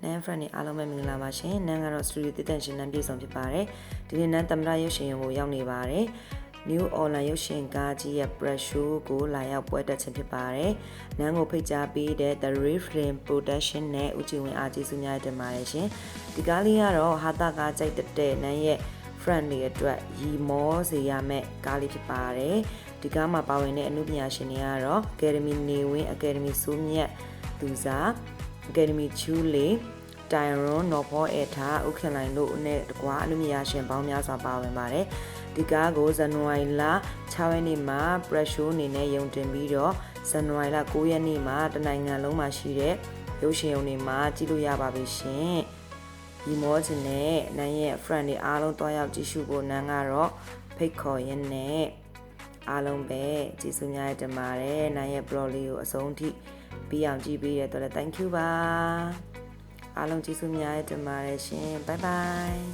နန်း friend တွေအားလုံးပဲမင်္ဂလာပါရှင်နန်းကတော့ studio တည်တံ့ရှင်နန်းပြေဆုံးဖြစ်ပါတယ်ဒီနေ့နန်းသမ္မတရုပ်ရှင်ကိုရောက်နေပါတယ် new online ရုပ်ရှင်ကားကြီးရဲ့ press show ကိုလာရောက်ပွဲတက်ခြင်းဖြစ်ပါတယ်နန်းကိုဖိတ်ကြားပေးတဲ့ The Refrain Production နဲ့ဦးကြည်ဝင်းအားကျေးဇူးများတင်ပါတယ်ရှင်ဒီကားလေးကတော့ဟာတာကားကြိုက်တဲ့နန်းရဲ့ friend တွေအတွက်ရီမောစေရမယ့်ကားလေးဖြစ်ပါတယ်ဒီကားမှာပါဝင်တဲ့အမှုပညာရှင်တွေကတော့ Academy နေဝင်း Academy စိုးမြတ်သူစာ Academy ချူလီတိုင်ရွန်နော်ဖောအေထာဥခင်လိုင်တို့နဲ့တကွာအမှုပညာရှင်ပေါင်းများစွာပါဝင်ပါတယ်ဒီကားကိုဇန်နဝါရီလ6ရက်နေ့မှာ press show အနေနဲ့ရုံတင်ပြီးတော့ဇန်နဝါရီလ9ရက်နေ့မှာတနိုင်ငံလုံးမှာရှိတဲ့ရုပ်ရှင်ရုံတွေမှာကြည့်လို့ရပါပြီရှင်ဒီမောချင်တဲ့နန်းရဲ့ friend တွေအားလုံးတွားရောက်ကြည့်ရှုဖို့နန်းကတော့ဖိတ်ခေါ်ရင်းနဲ့အားလုံးပဲကျေးဇူးများတင်ပါတယ်နန်းရဲ့ blog လေးကိုအဆုံးထိပြီးအောင်ကြည့်ပေးရတဲ့အတွက် thank you ပါအားလုံးကျေးဇူးများတင်ပါတယ်ရှင် bye bye